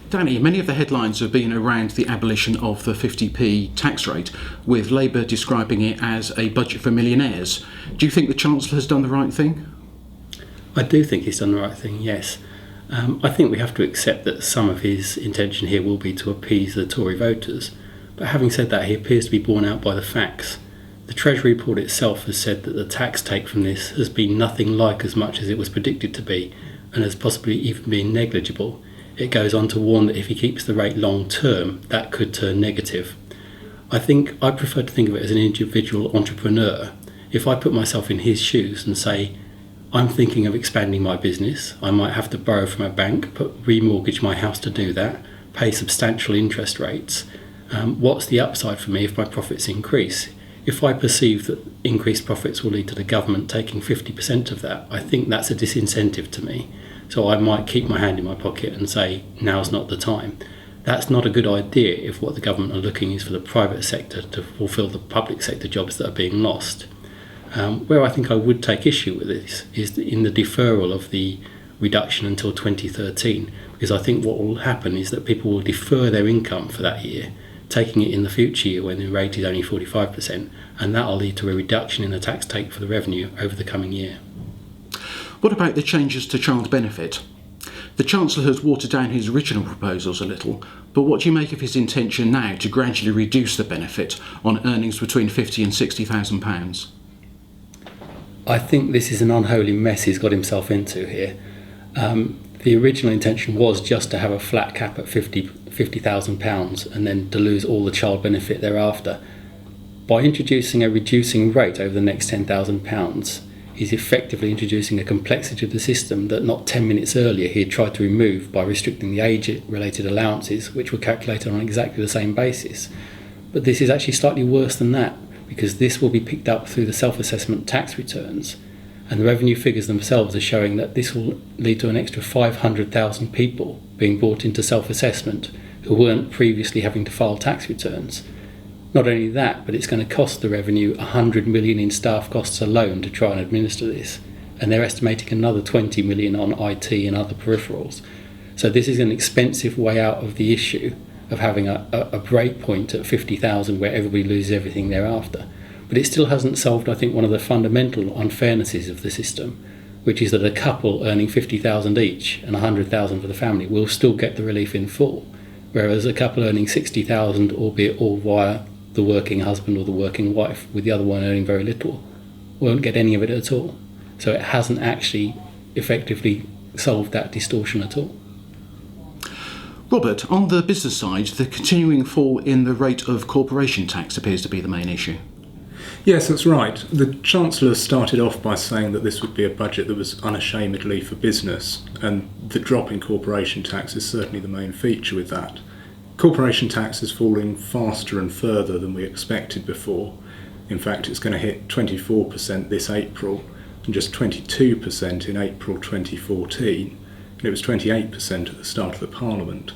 Danny, many of the headlines have been around the abolition of the 50p tax rate, with Labour describing it as a budget for millionaires. Do you think the Chancellor has done the right thing? I do think he's done the right thing, yes. I think we have to accept that some of his intention here will be to appease the Tory voters. But having said that, he appears to be borne out by the facts. The Treasury report itself has said that the tax take from this has been nothing like as much as it was predicted to be, and has possibly even been negligible. It goes on to warn that if he keeps the rate long term, that could turn negative. I prefer to think of it as an individual entrepreneur. If I put myself in his shoes and say, I'm thinking of expanding my business, I might have to borrow from a bank, remortgage my house to do that, pay substantial interest rates. What's the upside for me if my profits increase? If I perceive that increased profits will lead to the government taking 50% of that, I think that's a disincentive to me. So I might keep my hand in my pocket and say, now's not the time. That's not a good idea if what the government are looking is for the private sector to fulfil the public sector jobs that are being lost. Where I think I would take issue with this is in the deferral of the reduction until 2013, because I think what will happen is that people will defer their income for that year, taking it in the future year when the rate is only 45%, and that will lead to a reduction in the tax take for the revenue over the coming year. What about the changes to child benefit? The Chancellor has watered down his original proposals a little, but what do you make of his intention now to gradually reduce the benefit on earnings between £50,000 and £60,000? I think this is an unholy mess he's got himself into here. The original intention was just to have a flat cap at £50,000 and then to lose all the child benefit thereafter. By introducing a reducing rate over the next £10,000, he's effectively introducing a complexity of the system that not 10 minutes earlier he had tried to remove by restricting the age-related allowances, which were calculated on exactly the same basis. But this is actually slightly worse than that, because this will be picked up through the self-assessment tax returns, and the revenue figures themselves are showing that this will lead to an extra 500,000 people being brought into self-assessment who weren't previously having to file tax returns. Not only that, but it's going to cost the revenue $100 million in staff costs alone to try and administer this, and they're estimating another $20 million on IT and other peripherals. So this is an expensive way out of the issue of having a break point at 50,000 where everybody loses everything thereafter. But it still hasn't solved, I think, one of the fundamental unfairnesses of the system, which is that a couple earning 50,000 each and 100,000 for the family will still get the relief in full, whereas a couple earning 60,000, albeit all via the working husband or the working wife, with the other one earning very little, won't get any of it at all. So it hasn't actually effectively solved that distortion at all. Robert, on the business side, the continuing fall in the rate of corporation tax appears to be the main issue. Yes, that's right. The Chancellor started off by saying that this would be a budget that was unashamedly for business, and the drop in corporation tax is certainly the main feature with that. Corporation tax is falling faster and further than we expected before. In fact, it's going to hit 24% this April and just 22% in April 2014, and it was 28% at the start of the Parliament.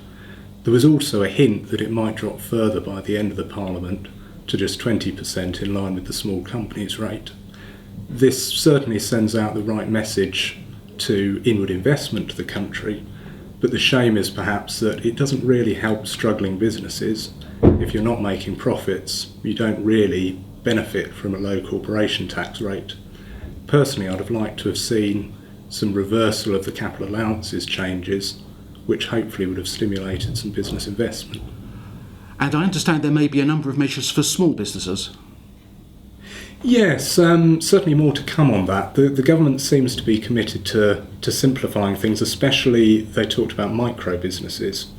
There was also a hint that it might drop further by the end of the Parliament to just 20% in line with the small companies rate. This certainly sends out the right message to inward investment to the country, but the shame is perhaps that it doesn't really help struggling businesses. If you're not making profits, you don't really benefit from a low corporation tax rate. Personally, I'd have liked to have seen some reversal of the capital allowances changes, which hopefully would have stimulated some business investment. And I understand there may be a number of measures for small businesses. Yes, certainly more to come on that. The government seems to be committed to simplifying things, especially they talked about micro businesses.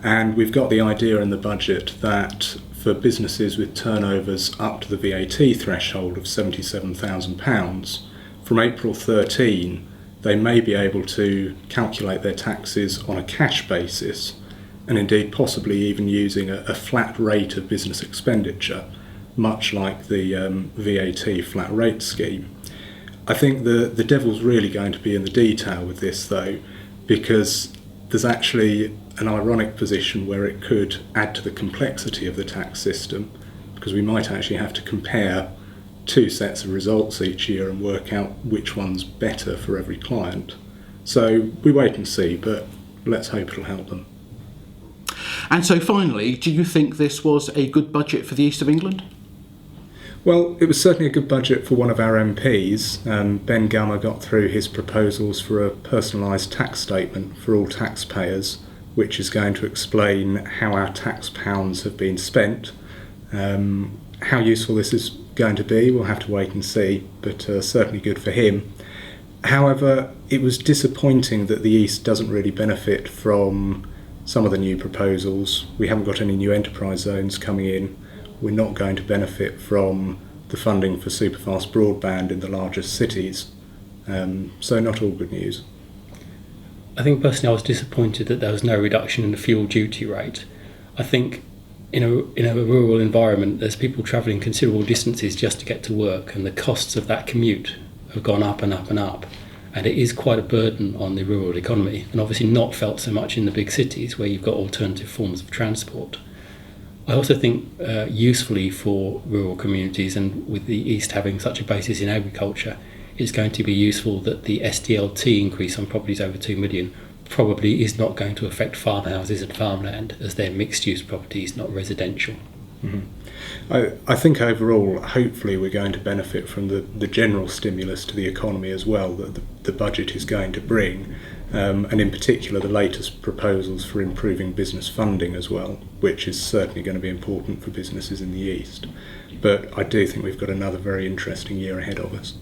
And we've got the idea in the budget that for businesses with turnovers up to the VAT threshold of £77,000, from April 13, they may be able to calculate their taxes on a cash basis, and indeed possibly even using a flat rate of business expenditure, much like the VAT flat rate scheme. I think the devil's really going to be in the detail with this though, because there's actually an ironic position where it could add to the complexity of the tax system, because we might actually have to compare two sets of results each year and work out which one's better for every client. So we wait and see, but let's hope it'll help them. And so finally, do you think this was a good budget for the East of England? Well, it was certainly a good budget for one of our MPs. Ben Gummer got through his proposals for a personalised tax statement for all taxpayers, which is going to explain how our tax pounds have been spent. How useful this is going to be, we'll have to wait and see, but certainly good for him. However, it was disappointing that the East doesn't really benefit from some of the new proposals. We haven't got any new enterprise zones coming in. We're not going to benefit from the funding for superfast broadband in the largest cities. So not all good news. I think personally I was disappointed that there was no reduction in the fuel duty rate. I think in a rural environment there's people travelling considerable distances just to get to work, and the costs of that commute have gone up and up and up, and it is quite a burden on the rural economy, and obviously not felt so much in the big cities where you've got alternative forms of transport. I also think usefully for rural communities, and with the East having such a basis in agriculture, it's going to be useful that the SDLT increase on properties over 2 million probably is not going to affect farmhouses and farmland, as they're mixed-use properties, not residential. Mm-hmm. I think overall, hopefully we're going to benefit from the general stimulus to the economy as well that the budget is going to bring, and in particular the latest proposals for improving business funding as well, which is certainly going to be important for businesses in the East. But I do think we've got another very interesting year ahead of us.